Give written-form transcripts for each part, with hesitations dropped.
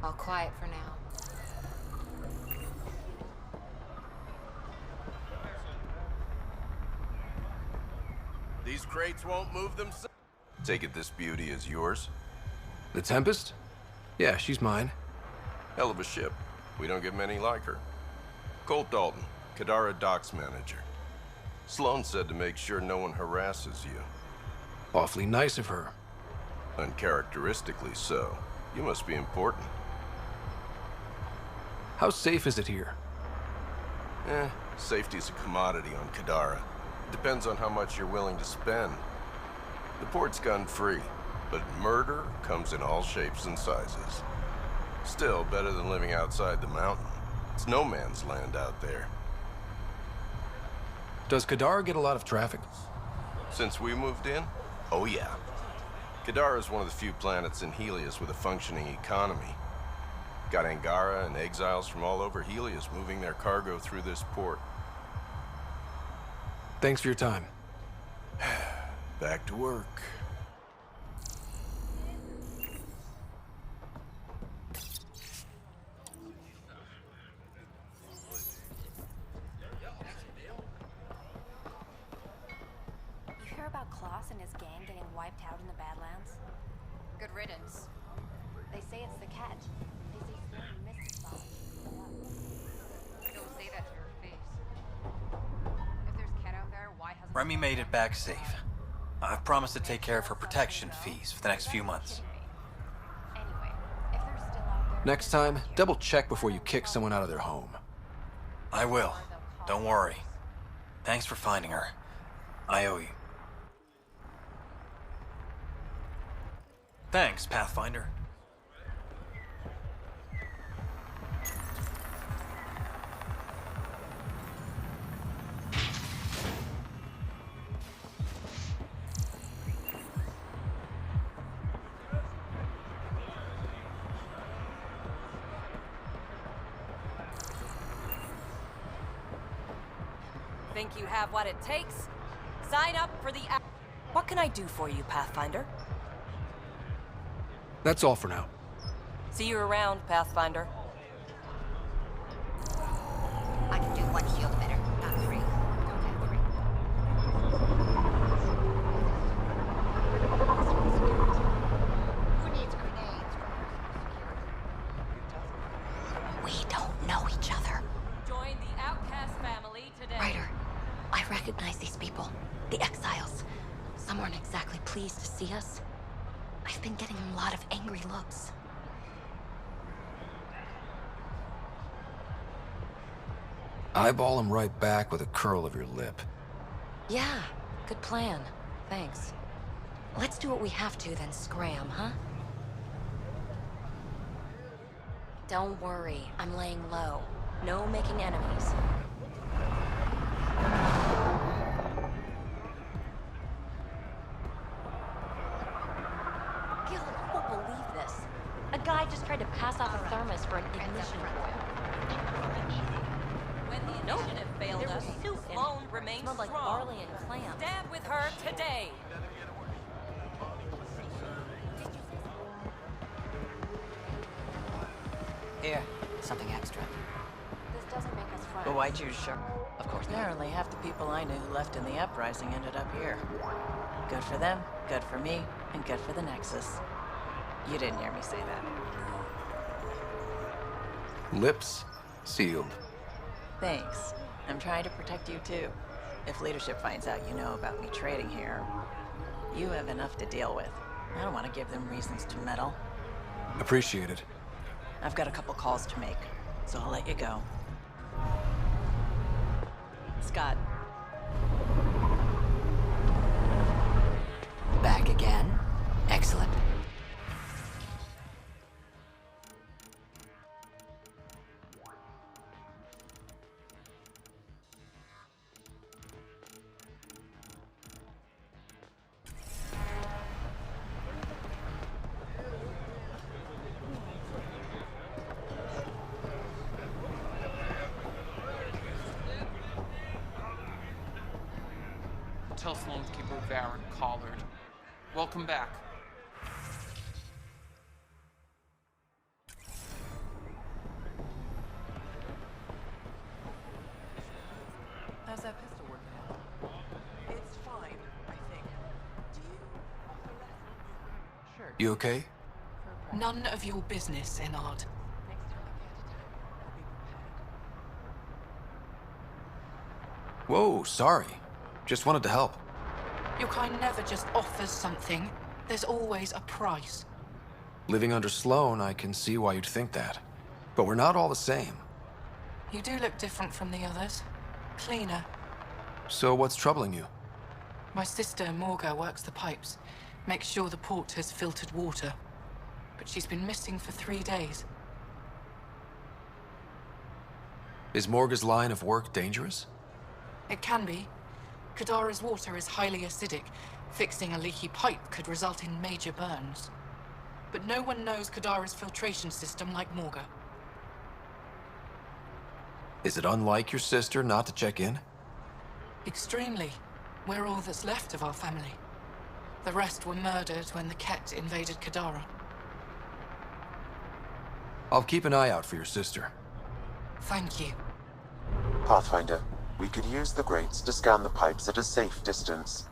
All quiet for now. These crates won't move themselves. Take it this beauty is yours? The Tempest? Yeah, she's mine. Hell of a ship. We don't get many like her. Colt Dalton, Kadara Docks Manager. Sloan said to make sure no one harasses you. Awfully nice of her. Uncharacteristically so. You must be important. How safe is it here? Safety's a commodity on Kadara. Depends on how much you're willing to spend. The port's gun-free, but murder comes in all shapes and sizes. Still, better than living outside the mountain. It's no man's land out there. Does Kadara get a lot of traffic? Since we moved in? Oh yeah. Kadara is one of the few planets in Helios with a functioning economy. Got Angara and exiles from all over Helios moving their cargo through this port. Thanks for your time. Back to work. You hear about Klaus and his gang getting wiped out in the Badlands? Good riddance. They say it's the cat. They say Sloan missed his body. Don't say that to her face. If there's cat out there, why hasn't... Remy made it back safe. I've promised to take care of her protection fees for the next few months. Anyway, if they're still out there... Next time, double check before you kick someone out of their home. I will. Don't worry. Thanks for finding her. I owe you. Thanks, Pathfinder. Think you have what it takes? Sign up for the... What can I do for you, Pathfinder? That's all for now. See you around, Pathfinder. I can do one shield better, not three. Don't have three. Who needs grenades for personal security? We don't know each other. Join the Outcast family today. Ryder, I recognize these people. The exiles. Some aren't exactly pleased to see us. I've been getting a lot of angry looks. Eyeball him right back with a curl of your lip. Yeah, good plan. Thanks. Let's do what we have to, then scram, huh? Don't worry, I'm laying low. No making enemies. Gil, you won't believe this. A guy just tried to pass off a thermos for an ignition coil. When the initiative failed us, Sloan remains Smelled like strong. barley and clams. Stand with her today. Here, something extra. This doesn't make us friends. But why choose Sharp? Of course not. Apparently, half the people I knew who left in the uprising ended up here. Good for them, good for me, and good for the Nexus. You didn't hear me say that. Lips sealed. Thanks. I'm trying to protect you too. If leadership finds out you know about me trading here, you have enough to deal with. I don't want to give them reasons to meddle. Appreciate it. I've got a couple calls to make, so I'll let you go. Scott. Back again? Excellent. Tell Sloan to keep her Varren collared. Welcome back. You okay? None of your business, Enard. Whoa, sorry. Just wanted to help. Your kind never just offers something. There's always a price. Living under Sloane, I can see why you'd think that. But we're not all the same. You do look different from the others. Cleaner. So what's troubling you? My sister, Morga, works the pipes. Makes sure the port has filtered water. But she's been missing for 3 days. Is Morga's line of work dangerous? It can be. Kadara's water is highly acidic. Fixing a leaky pipe could result in major burns. But no one knows Kadara's filtration system like Morga. Is it unlike your sister not to check in? Extremely. We're all that's left of our family. The rest were murdered when the Ket invaded Kadara. I'll keep an eye out for your sister. Thank you. Pathfinder, we could use the grates to scan the pipes at a safe distance.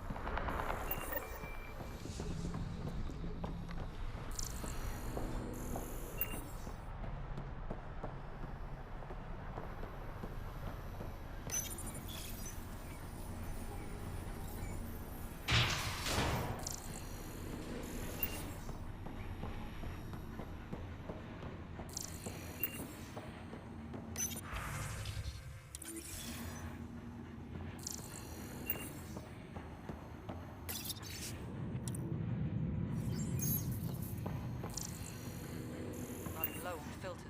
Running low on filters.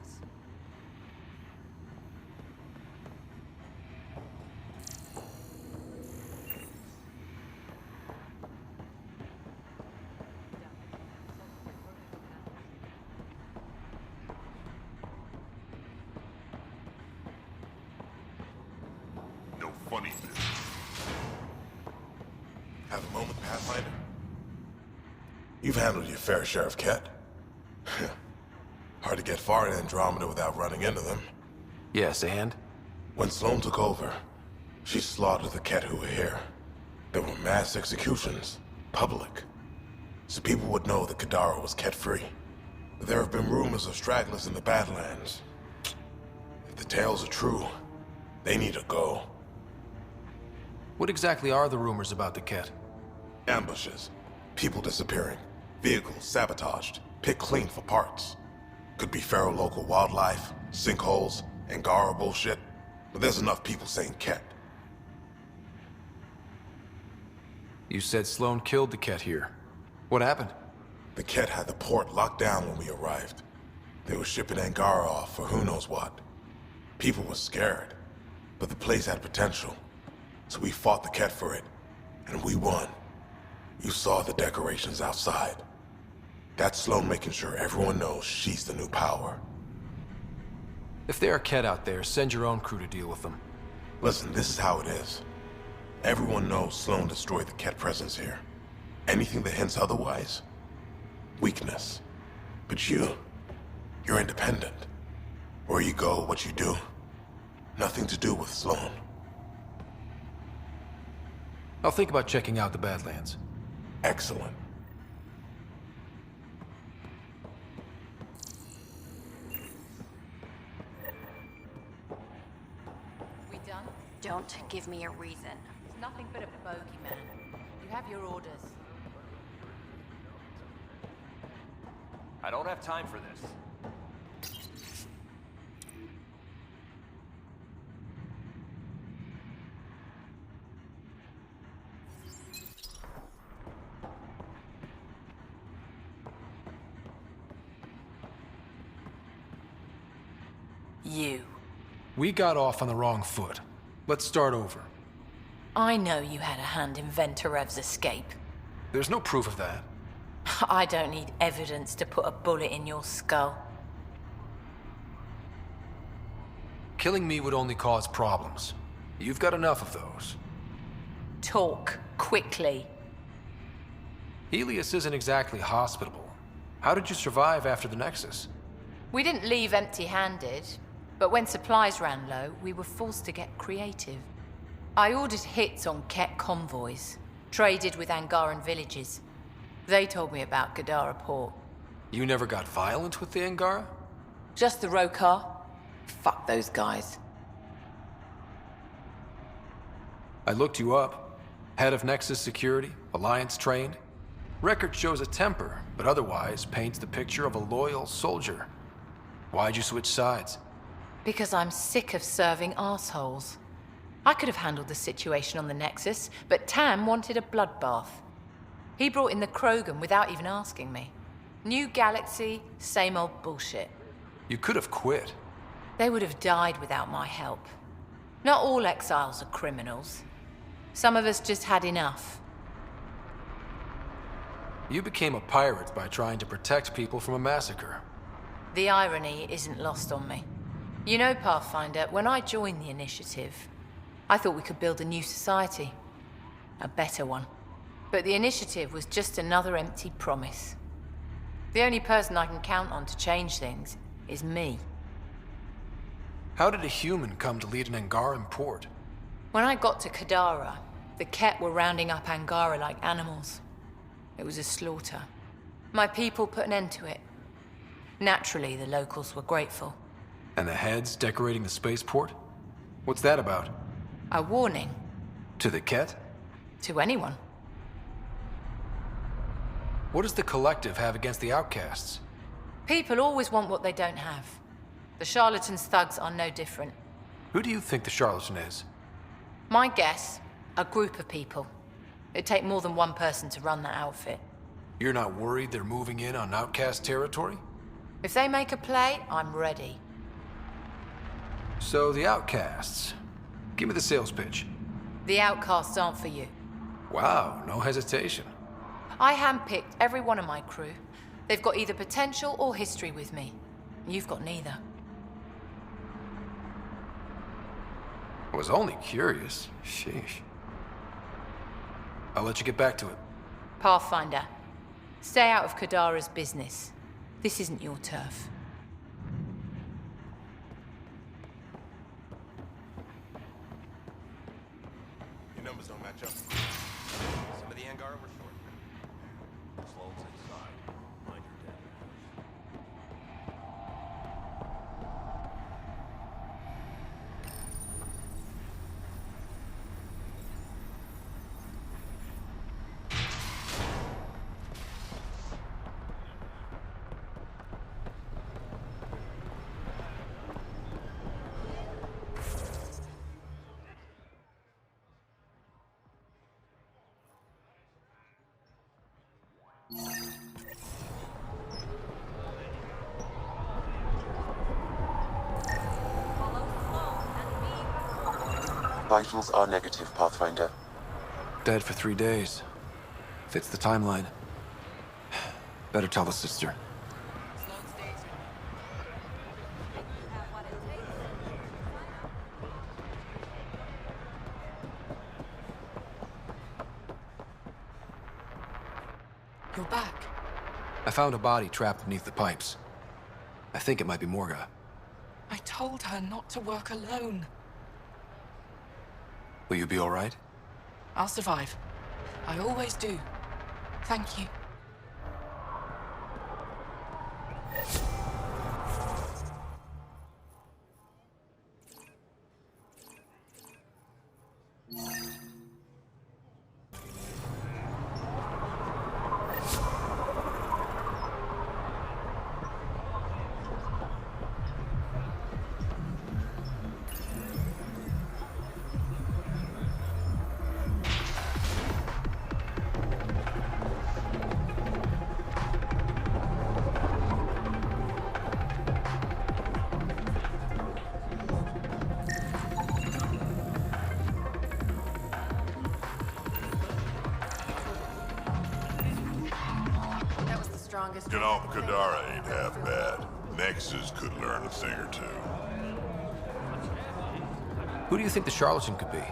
No funny business. Have a moment, Pathfinder? You've handled your fair share of Ket. Hard to get far in Andromeda without running into them. Yes, and? When Sloane took over, she slaughtered the Ket who were here. There were mass executions, public. So people would know that Kadara was Ket-free. But there have been rumors of stragglers in the Badlands. If the tales are true, they need to go. What exactly are the rumors about the Ket? Ambushes, people disappearing, vehicles sabotaged, picked clean for parts. Could be feral local wildlife, sinkholes, Angara bullshit. But there's enough people saying Ket. You said Sloane killed the Ket here. What happened? The Ket had the port locked down when we arrived. They were shipping Angara off for who knows what. People were scared, but the place had potential. So we fought the Ket for it, and we won. You saw the decorations outside. That's Sloane making sure everyone knows she's the new power. If there are Ket out there, send your own crew to deal with them. Listen, this is how it is. Everyone knows Sloane destroyed the Ket presence here. Anything that hints otherwise, weakness. But you're independent. Where you go, what you do, nothing to do with Sloane. I'll think about checking out the Badlands. Excellent. We done? Don't give me a reason. It's nothing but a bogeyman. You have your orders. I don't have time for this. You. We got off on the wrong foot. Let's start over. I know you had a hand in Venturev's escape. There's no proof of that. I don't need evidence to put a bullet in your skull. Killing me would only cause problems. You've got enough of those. Talk quickly. Helios isn't exactly hospitable. How did you survive after the Nexus? We didn't leave empty-handed, but when supplies ran low, we were forced to get creative. I ordered hits on Ket convoys, traded with Angaran villages. They told me about Gadara Port. You never got violent with the Angara? Just the Rokar. Fuck those guys. I looked you up. Head of Nexus Security, Alliance trained. Record shows a temper, but otherwise paints the picture of a loyal soldier. Why'd you switch sides? Because I'm sick of serving assholes. I could have handled the situation on the Nexus, but Tam wanted a bloodbath. He brought in the Krogan without even asking me. New galaxy, same old bullshit. You could have quit. They would have died without my help. Not all exiles are criminals. Some of us just had enough. You became a pirate by trying to protect people from a massacre. The irony isn't lost on me. You know, Pathfinder, when I joined the Initiative, I thought we could build a new society. A better one. But the Initiative was just another empty promise. The only person I can count on to change things is me. How did a human come to lead an Angaran port? When I got to Kadara, the Ket were rounding up Angara like animals. It was a slaughter. My people put an end to it. Naturally, the locals were grateful. And the heads decorating the spaceport? What's that about? A warning. To the Ket? To anyone. What does the Collective have against the outcasts? People always want what they don't have. The charlatans' thugs are no different. Who do you think the charlatan is? My guess, a group of people. It'd take more than one person to run that outfit. You're not worried they're moving in on outcast territory? If they make a play, I'm ready. So the outcasts. Give me the sales pitch. The outcasts aren't for you. Wow, no hesitation. I handpicked every one of my crew. They've got either potential or history with me. You've got neither. I was only curious. Sheesh. I'll let you get back to it. Pathfinder, stay out of Kadara's business. This isn't your turf. Your numbers don't match up. Some of the Angara were short. Sloan's inside. Mind your dead. Vitals are negative, Pathfinder. Dead for 3 days. Fits the timeline. Better tell the sister. You're back. I found a body trapped beneath the pipes. I think it might be Morga. I told her not to work alone. Will you be all right? I'll survive. I always do. Thank you. You know, Kadara ain't half bad. Nexus could learn a thing or two. Who do you think the charlatan could be?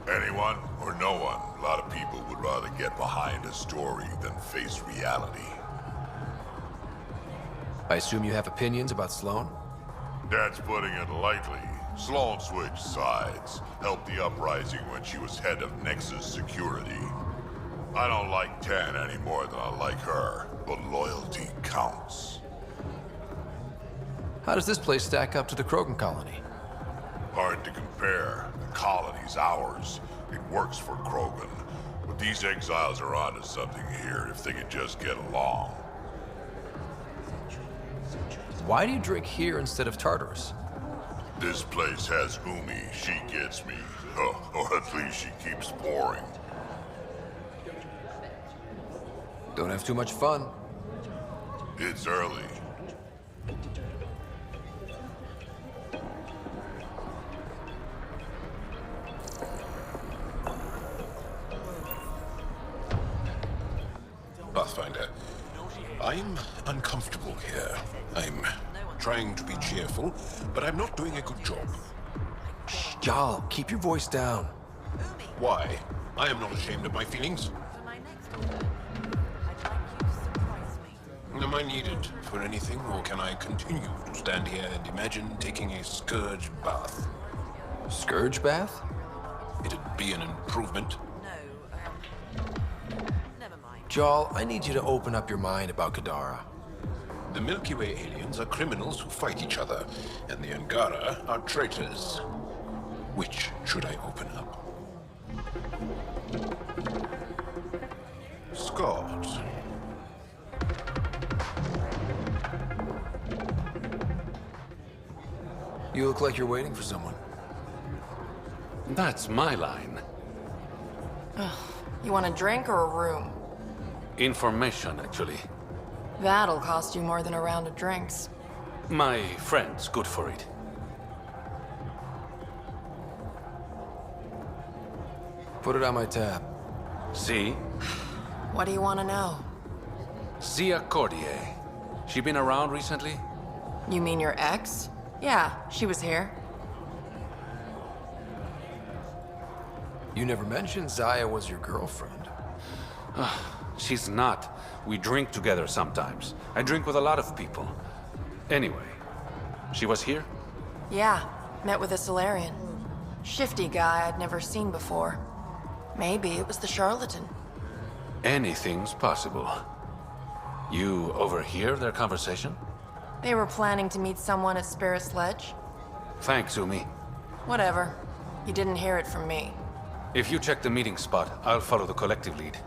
Anyone or no one. A lot of people would rather get behind a story than face reality. I assume you have opinions about Sloan? That's putting it lightly. Sloan switched sides, helped the uprising when she was head of Nexus Security. I don't like Tan any more than I like her, but loyalty counts. How does this place stack up to the Krogan colony? Hard to compare. The colony's ours. It works for Krogan. But these exiles are onto something here if they could just get along. Why do you drink here instead of Tartarus? This place has Umi. She gets me. Or at least she keeps pouring. Don't have too much fun. It's early. Pathfinder, I'm uncomfortable here. I'm trying to be cheerful, but I'm not doing a good job. Shh, Jal, keep your voice down. Why? I am not ashamed of my feelings. Am I needed for anything, or can I continue to stand here and imagine taking a scourge bath? Scourge bath? It'd be an improvement. Jal, I need you to open up your mind about Kadara. The Milky Way aliens are criminals who fight each other, and the Angara are traitors. Which should I open up? Scott. You look like you're waiting for someone. That's my line. You want a drink or a room? Information, actually. That'll cost you more than a round of drinks. My friend's good for it. Put it on my tab. See? What do you want to know? Zia Cordier. She been around recently? You mean your ex? Yeah, she was here. You never mentioned Zaya was your girlfriend. She's not. We drink together sometimes. I drink with a lot of people. Anyway, she was here? Yeah, met with a Solarian. Shifty guy I'd never seen before. Maybe it was the charlatan. Anything's possible. You overhear their conversation? They were planning to meet someone at Spirit's Ledge. Thanks, Umi. Whatever. You didn't hear it from me. If you check the meeting spot, I'll follow the collective lead.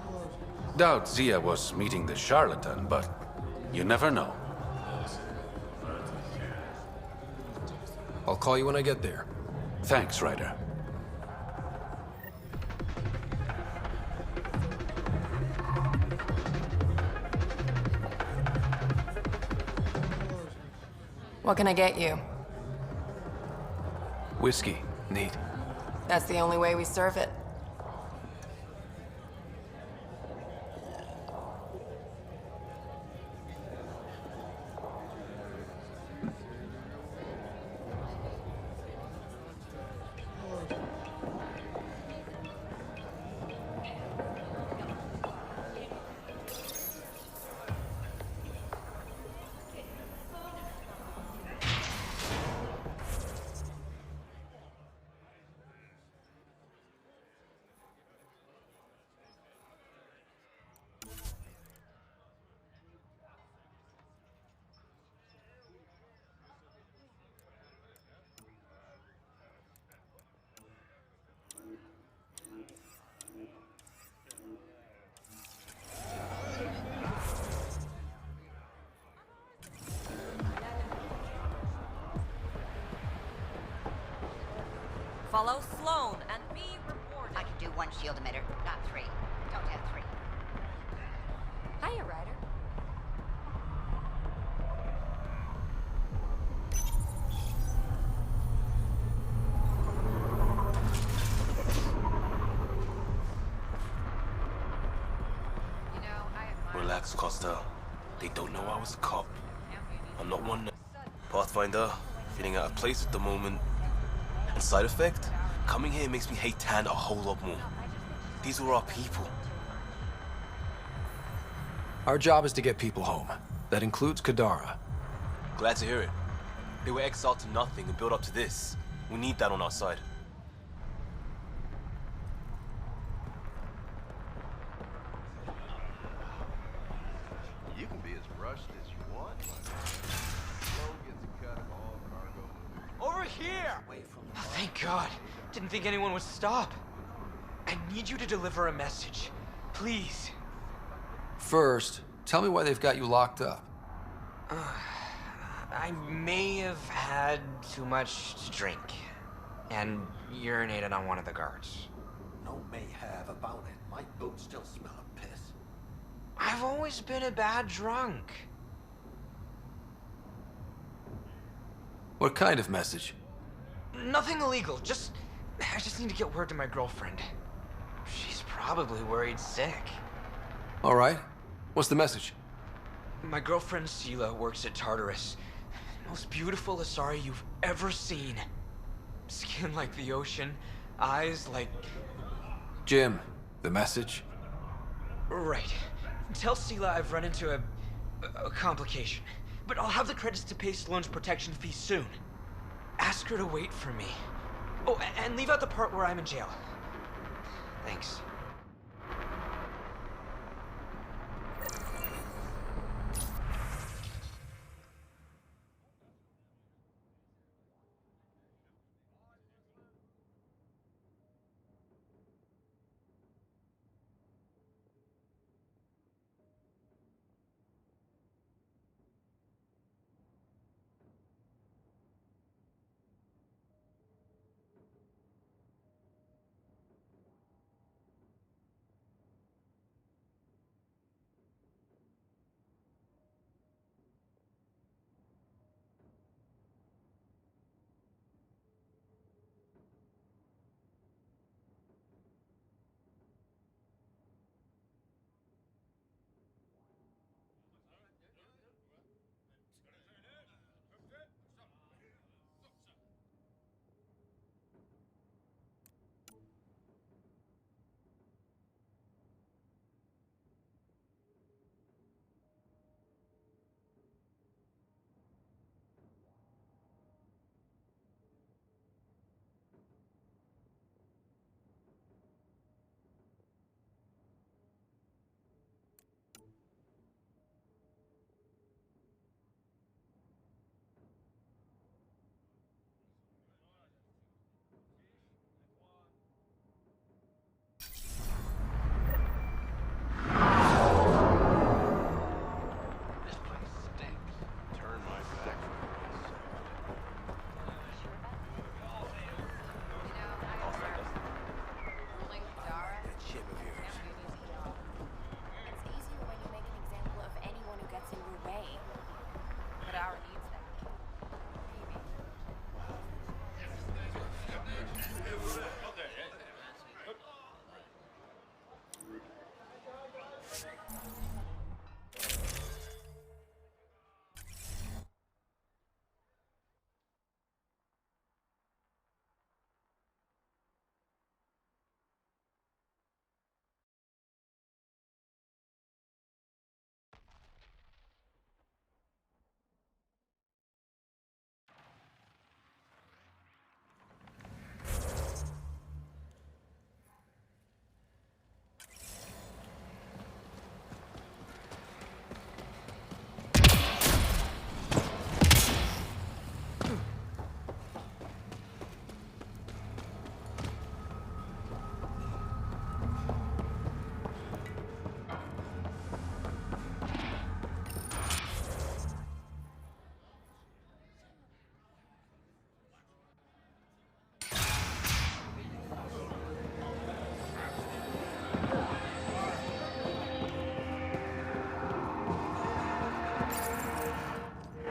Doubt Zia was meeting the charlatan, but you never know. I'll call you when I get there. Thanks, Ryder. What can I get you? Whiskey. Neat. That's the only way we serve it. Follow Sloan and be reported. I can do one shield emitter, not three. Don't have three. Hiya, Ryder. Relax, Costa. They don't know I was a cop. I'm not one. Pathfinder, feeling out of place at the moment. And side effect? Coming here makes me hate Tan a whole lot more. These were our people. Our job is to get people home. That includes Kadara. Glad to hear it. They were exiled to nothing and built up to this. We need that on our side. Over here! Oh, thank God. Didn't think anyone would stop. I need you to deliver a message. Please. First, tell me why they've got you locked up. I may have had too much to drink. And urinated on one of the guards. No may have about it. My boots still smell of piss. I've always been a bad drunk. What kind of message? Nothing illegal, I just need to get word to my girlfriend. She's probably worried sick. All right. What's the message? My girlfriend Sela works at Tartarus. Most beautiful Asari you've ever seen. Skin like the ocean, eyes like... Jim, the message? Right. Tell Sela I've run into a complication. But I'll have the credits to pay Sloane's protection fee soon. Ask her to wait for me. Oh, and leave out the part where I'm in jail. Thanks.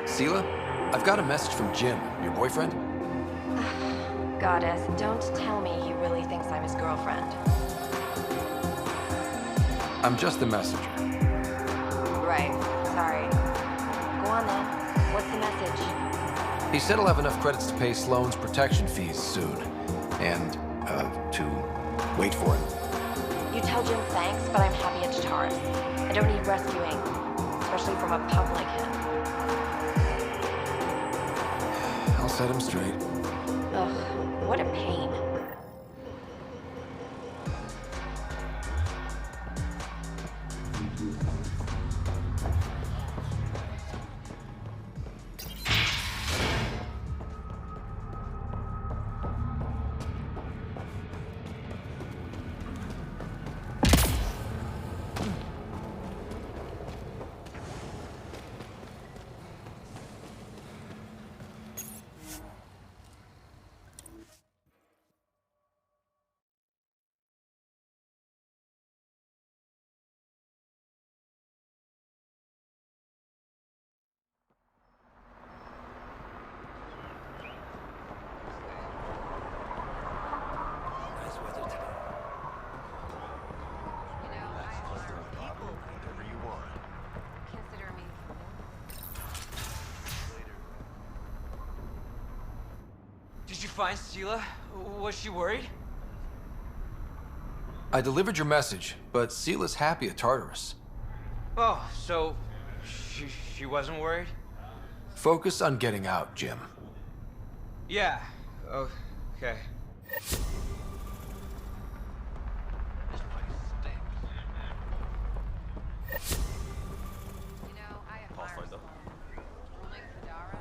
Sela, I've got a message from Jim, your boyfriend. Goddess, don't tell me he really thinks I'm his girlfriend. I'm just the messenger. Right, sorry. Go on then. What's the message? He said he'll have enough credits to pay Sloane's protection fees soon. And, to wait for him. You tell Jim thanks, but I'm happy at Tartarus. I don't need rescuing, especially from a pub like him. I'll set him straight. Ugh, what a pain. fine, Sela. Was she worried? I delivered your message, but Sela's happy at Tartarus. Oh, so she wasn't worried? Focus on getting out, Jim. Yeah. Oh, okay. You know, I admire Pathfinder. ruling Kadara.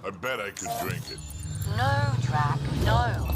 I bet I could drink it. No, Drac, no.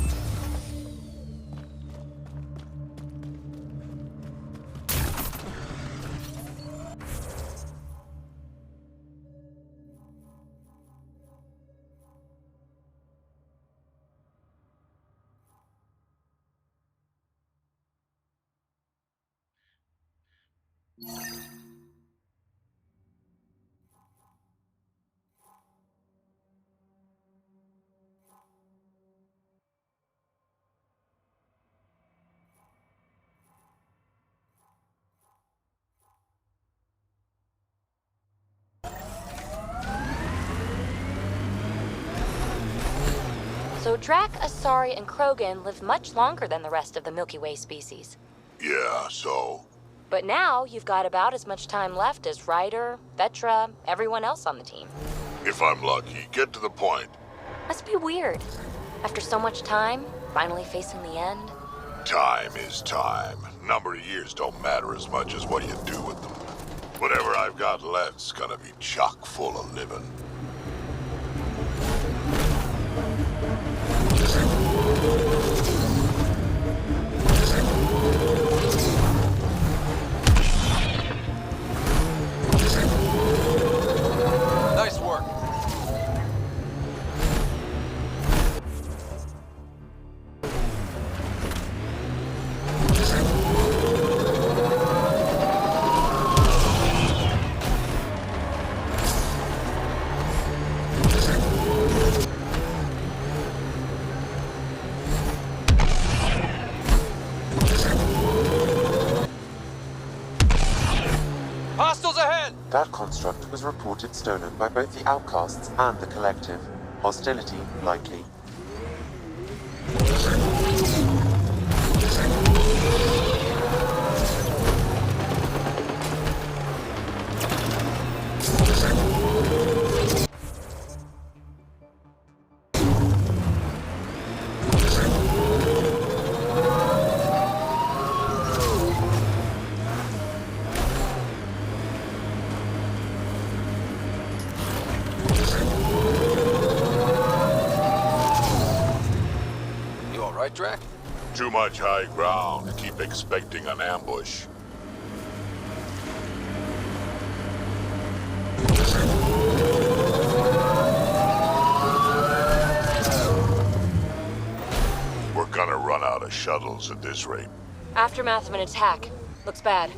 So Drac, Asari, and Krogan live much longer than the rest of the Milky Way species. Yeah, so? But now you've got about as much time left as Ryder, Vetra, everyone else on the team. If I'm lucky, get to the point. Must be weird. After so much time, finally facing the end. Time is time. Number of years don't matter as much as what you do with them. Whatever I've got left's gonna be chock full of living. Nice work. Hostiles ahead! That construct was reported stolen by both the Outcasts and the Collective. Hostility likely. Right, Drac? Too much high ground. Keep expecting an ambush. We're gonna run out of shuttles at this rate. Aftermath of an attack. Looks bad.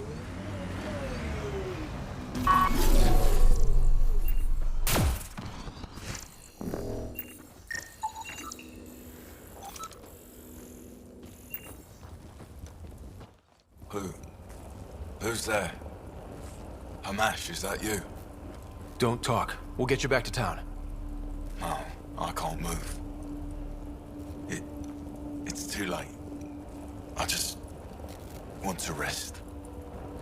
Who's there? Hamash, is that you? Don't talk. We'll get you back to town. No, I can't move. It's too late. I just want to rest.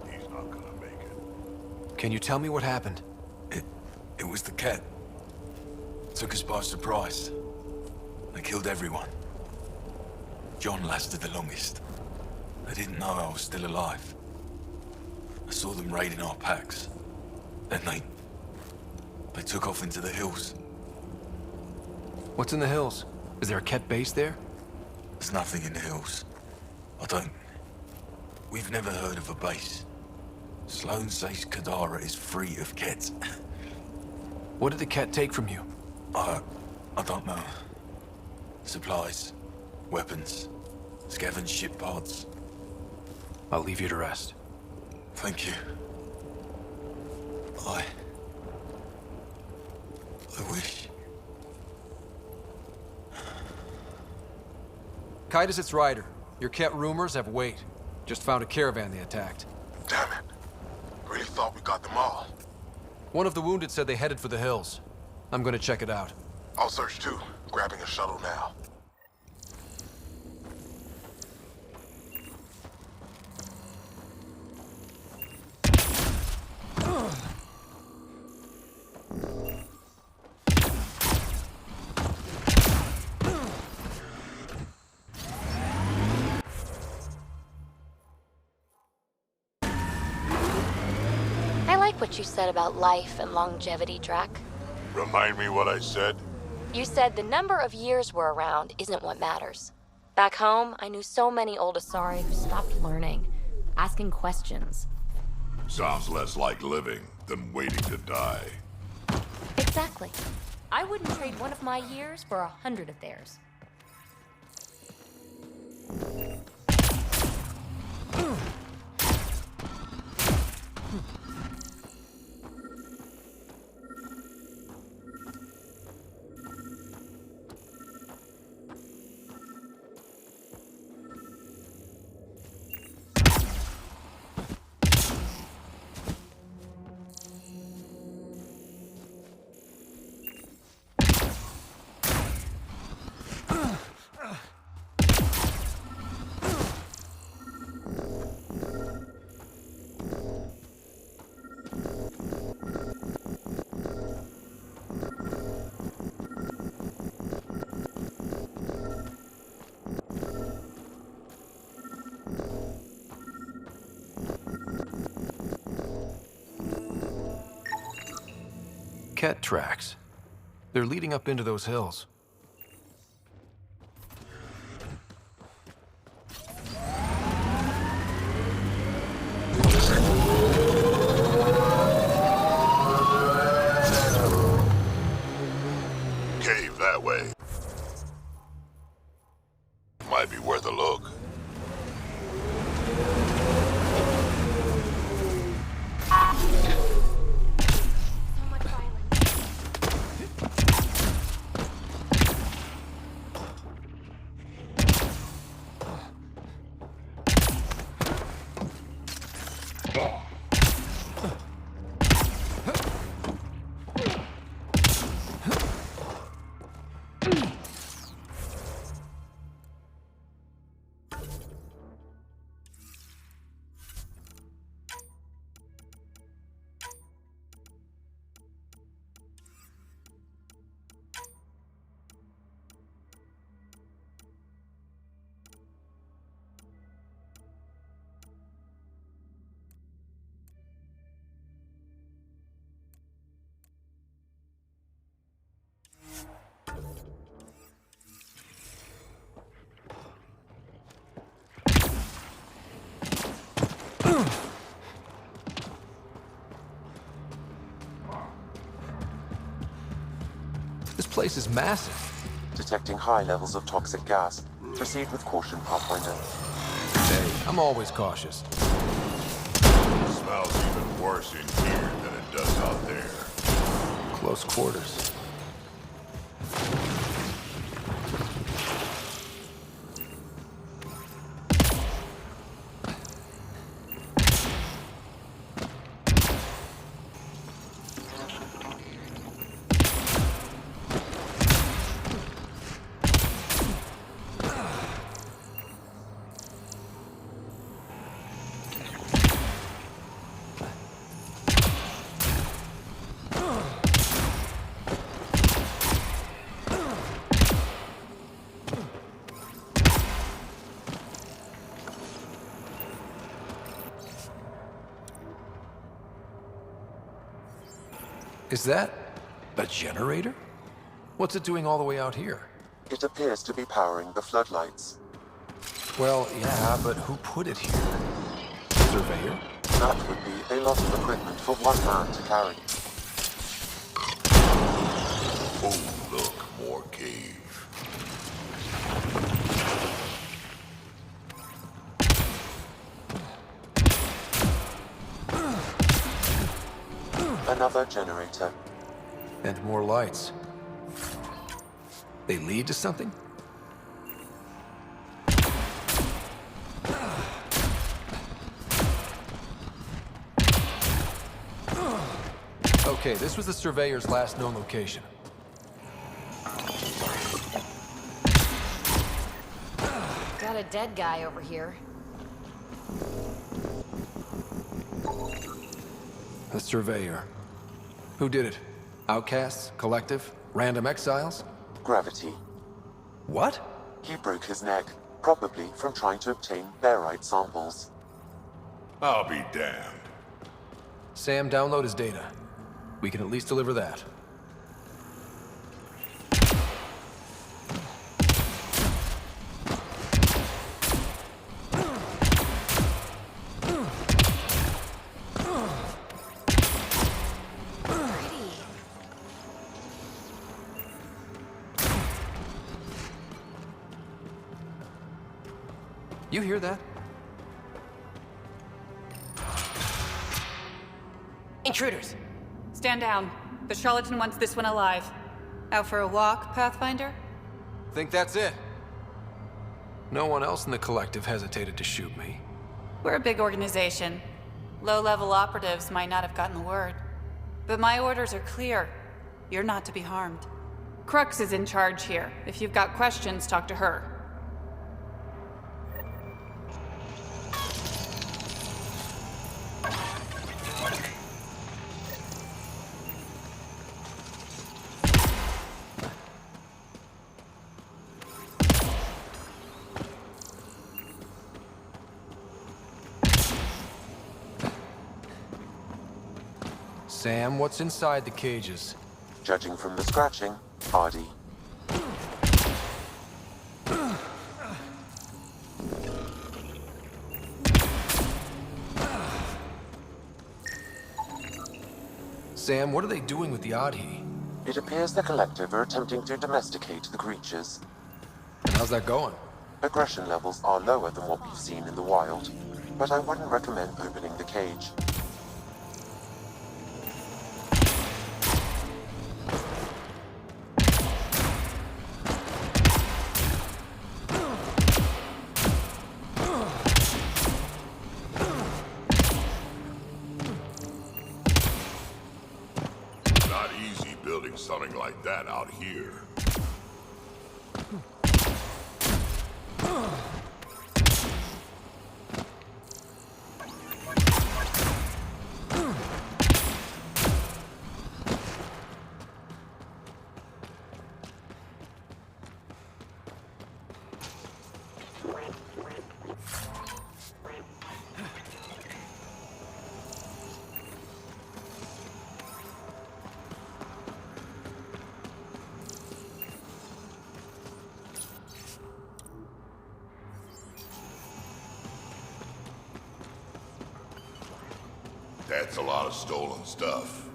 He's not gonna make it. Can you tell me what happened? It was the Ket. Took us by surprise. They killed everyone. John lasted the longest. They didn't know I was still alive. I saw them raiding our packs. Then they took off into the hills. What's in the hills? Is there a Ket base there? There's nothing in the hills. We've never heard of a base. Sloan says Kadara is free of Ket. What did the Ket take from you? I don't know. Supplies, weapons, scavenged ship parts. I'll leave you to rest. Thank you. I wish. Kite its Ryder. Your Ket rumors have weight. Just found a caravan they attacked. Damn it. Really thought we got them all. One of the wounded said they headed for the hills. I'm gonna check it out. I'll search too. Grabbing a shuttle now. I like what you said about life and longevity, Drac. Remind me what I said? You said the number of years we're around isn't what matters. Back home, I knew so many old Asari who stopped learning, asking questions. Sounds less like living than waiting to die. Exactly. I wouldn't trade one of my years for 100 of theirs. Ket tracks. They're leading up into those hills. Cave that way. Might be worth a look. This place is massive. Detecting high levels of toxic gas. Proceed with caution, Pathfinder. Hey, I'm always cautious. Smells even worse in here than it does out there. Close quarters. Is that a generator? What's it doing all the way out here? It appears to be powering the floodlights. Well, yeah, but who put it here? Surveyor? That would be a lot of equipment for one man to carry. Oh, look, more cave. Another generator. And more lights. They lead to something? Okay, this was the Surveyor's last known location. Got a dead guy over here. The Surveyor. Who did it? Outcasts? Collective? Random exiles? Gravity. What? He broke his neck, probably from trying to obtain barite samples. I'll be damned. Sam, download his data. We can at least deliver that. You hear that? Intruders! Stand down. The charlatan wants this one alive. Out for a walk, Pathfinder? Think that's it? No one else in the collective hesitated to shoot me. We're a big organization. Low-level operatives might not have gotten the word. But my orders are clear. You're not to be harmed. Crux is in charge here. If you've got questions, talk to her. Sam, what's inside the cages? Judging from the scratching, hardy. Sam, what are they doing with the Adhi? It appears the collective are attempting to domesticate the creatures. How's that going? Aggression levels are lower than what we've seen in the wild, but I wouldn't recommend opening the cage. Not easy building something like that out here. That's a lot of stolen stuff.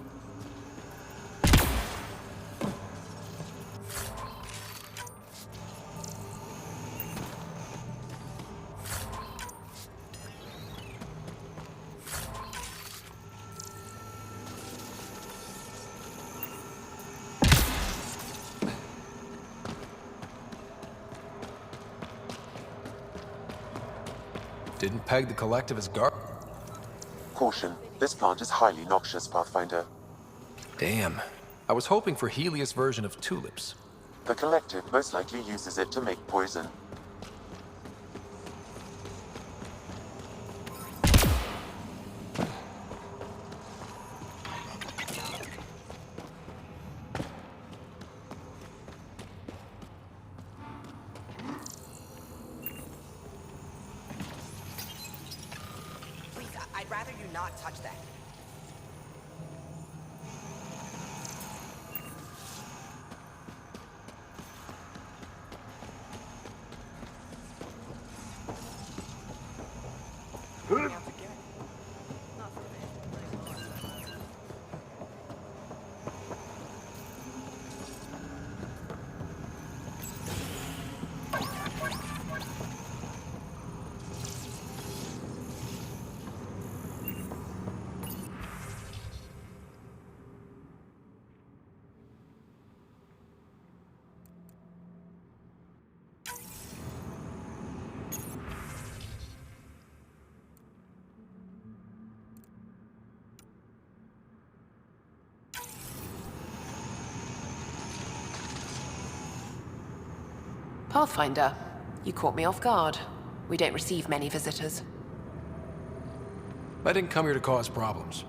Didn't peg the collective as guard. Caution, this plant is highly noxious, Pathfinder. Damn. I was hoping for Helios' version of tulips. The collective most likely uses it to make poison. Please, I'd rather you not touch that. Pathfinder, you caught me off guard. We don't receive many visitors. I didn't come here to cause problems.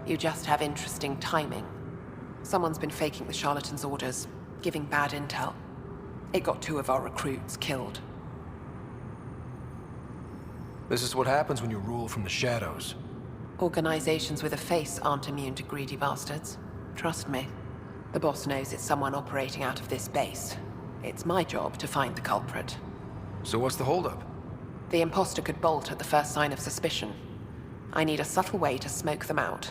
You just have interesting timing. Someone's been faking the charlatan's orders, giving bad intel. It got 2 of our recruits killed. This is what happens when you rule from the shadows. Organizations with a face aren't immune to greedy bastards. Trust me. The boss knows it's someone operating out of this base. It's my job to find the culprit. So what's the holdup? The imposter could bolt at the first sign of suspicion. I need a subtle way to smoke them out.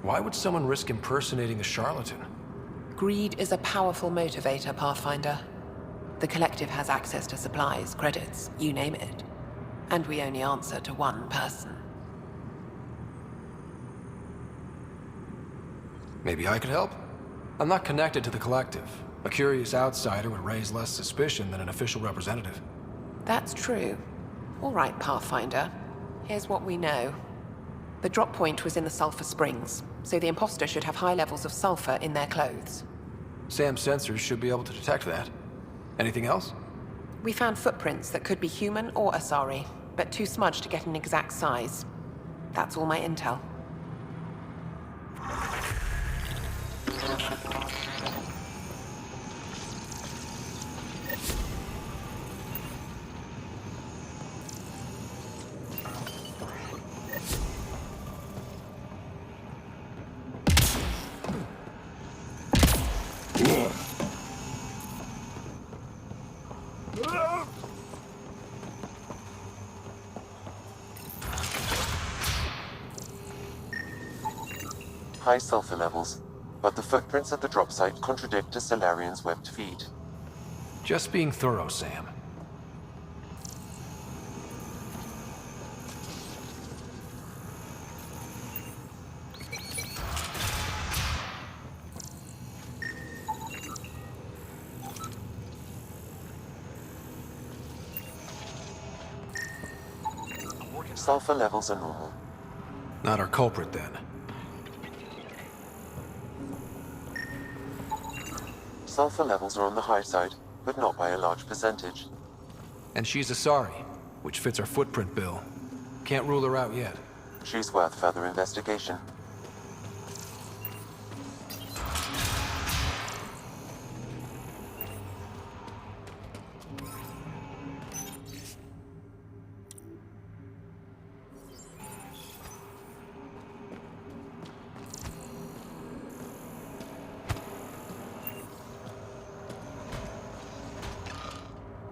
Why would someone risk impersonating a charlatan? Greed is a powerful motivator, Pathfinder. The Collective has access to supplies, credits, you name it. And we only answer to one person. Maybe I could help? I'm not connected to the Collective. A curious outsider would raise less suspicion than an official representative. That's true. All right, Pathfinder. Here's what we know. The drop point was in the sulfur springs, so the imposter should have high levels of sulfur in their clothes. Sam's sensors should be able to detect that. Anything else? We found footprints that could be human or Asari, but too smudged to get an exact size. That's all my intel. High sulfur levels, but the footprints at the drop site contradict a Solarian's webbed feet. Just being thorough, Sam. Sulfur levels are normal. Not our culprit, then. Sulfur levels are on the high side, but not by a large percentage. And she's Asari, which fits our footprint bill. Can't rule her out yet. She's worth further investigation.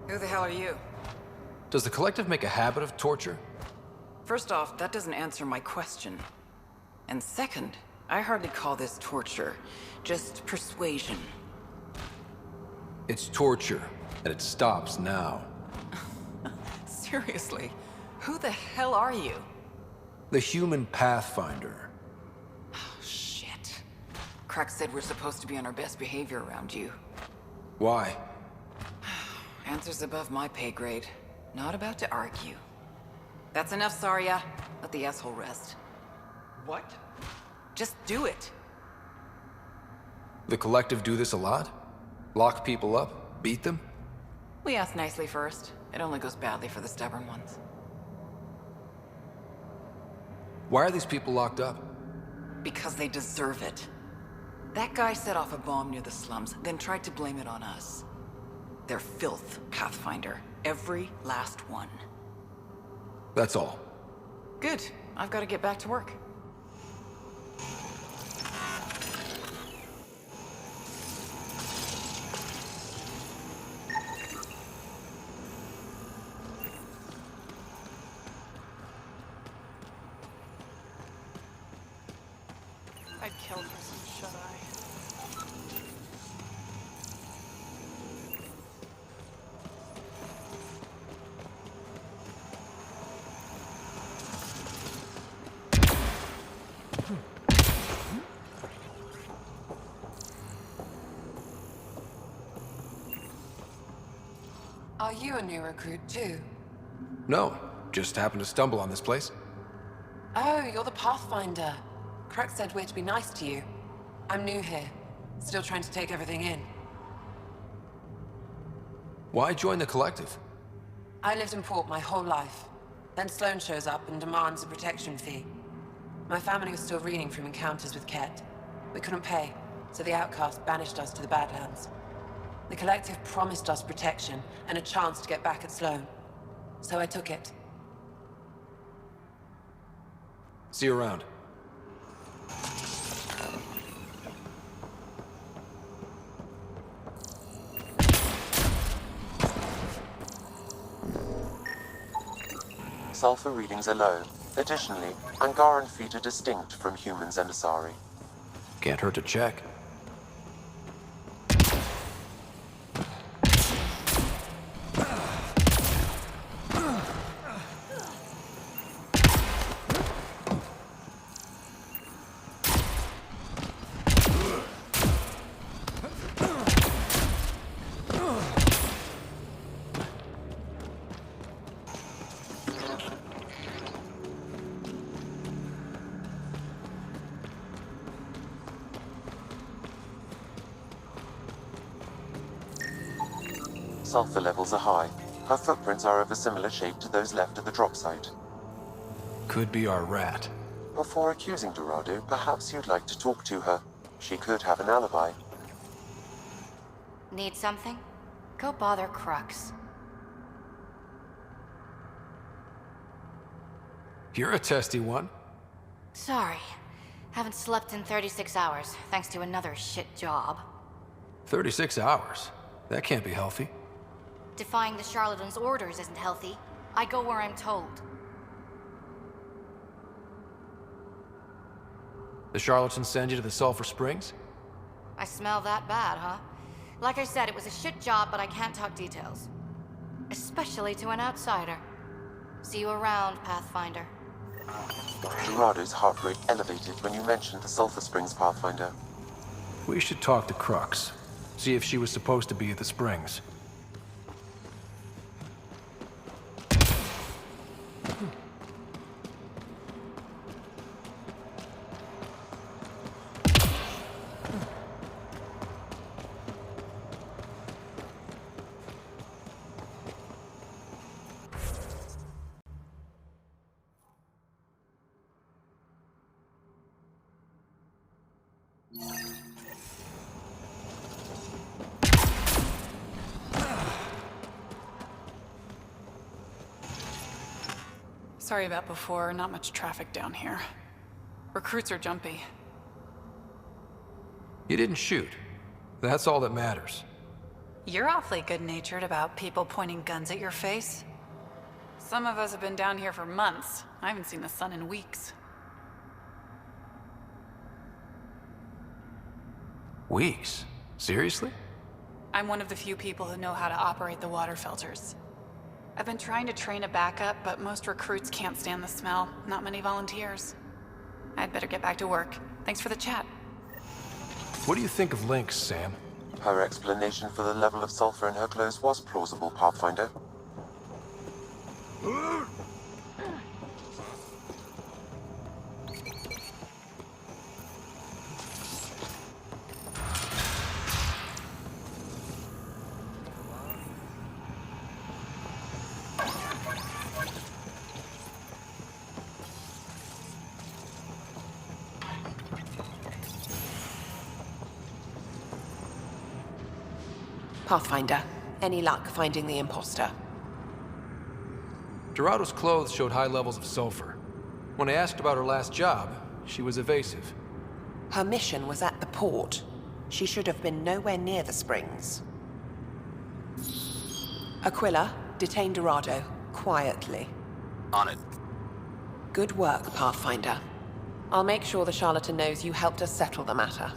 Who the hell are you? Does the Collective make a habit of torture? First off, that doesn't answer my question. And second, I hardly call this torture, just persuasion. It's torture, and it stops now. Seriously, who the hell are you? The human Pathfinder. Shit. Crack said we're supposed to be on our best behavior around you. Why? Answers above my pay grade. Not about to argue. That's enough, Saria. Let the asshole rest. What? Just do it. The Collective do this a lot? Lock people up? Beat them? We ask nicely first. It only goes badly for the stubborn ones. Why are these people locked up? Because they deserve it. That guy set off a bomb near the slums, then tried to blame it on us. They're filth, Pathfinder. Every last one. That's all. Good. I've got to get back to work. I'd kill for some shut-eye. Are you a new recruit too? No, just happened to stumble on this place. Oh, you're the Pathfinder. Crux said we're to be nice to you. I'm new here. Still trying to take everything in. Why join the Collective? I lived in port my whole life. Then Sloan shows up and demands a protection fee. My family was still reeling from encounters with Ket. We couldn't pay, so the outcast banished us to the Badlands. The Collective promised us protection and a chance to get back at Sloan. So I took it. See you around. Sulfur readings are low. Additionally, Angaran feet are distinct from humans and Asari. Can't hurt to check. Sulfur levels are high. Her footprints are of a similar shape to those left at the drop site. Could be our rat. Before accusing Dorado, perhaps you'd like to talk to her. She could have an alibi. Need something? Go bother Crux. You're a testy one. Sorry. Haven't slept in 36 hours, thanks to another shit job. 36 hours? That can't be healthy. Defying the charlatan's orders isn't healthy. I go where I'm told. The charlatans send you to the Sulphur Springs? I smell that bad, huh? Like I said, it was a shit job, but I can't talk details. Especially to an outsider. See you around, Pathfinder. Dorado's heart rate elevated when you mentioned the Sulphur Springs, Pathfinder. We should talk to Crux. See if she was supposed to be at the Springs. Sorry about before, not much traffic down here. Recruits are jumpy. You didn't shoot. That's all that matters. You're awfully good-natured about people pointing guns at your face. Some of us have been down here for months. I haven't seen the sun in weeks. Weeks? Seriously? I'm one of the few people who know how to operate the water filters. I've been trying to train a backup, but most recruits can't stand the smell. Not many volunteers. I'd better get back to work. Thanks for the chat. What do you think of Lynx, Sam? Her explanation for the level of sulfur in her clothes was plausible, Pathfinder. Pathfinder, any luck finding the imposter? Dorado's clothes showed high levels of sulfur. When I asked about her last job, she was evasive. Her mission was at the port. She should have been nowhere near the springs. Aquila, detain Dorado, quietly. On it. Good work, Pathfinder. I'll make sure the charlatan knows you helped us settle the matter.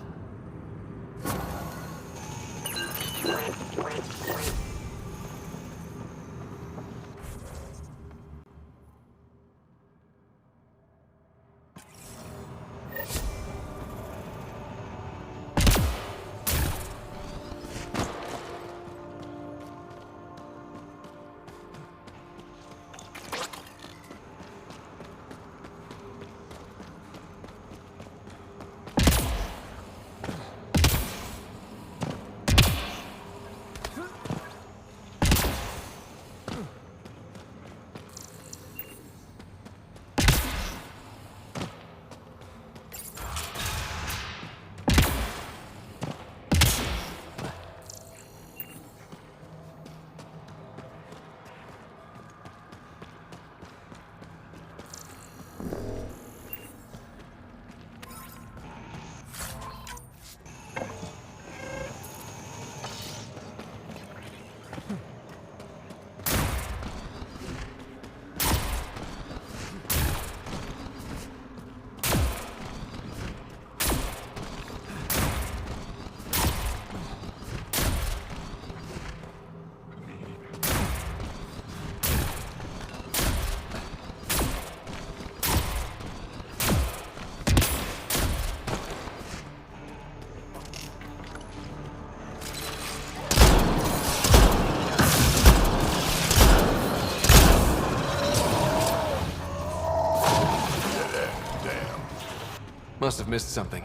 Must have missed something.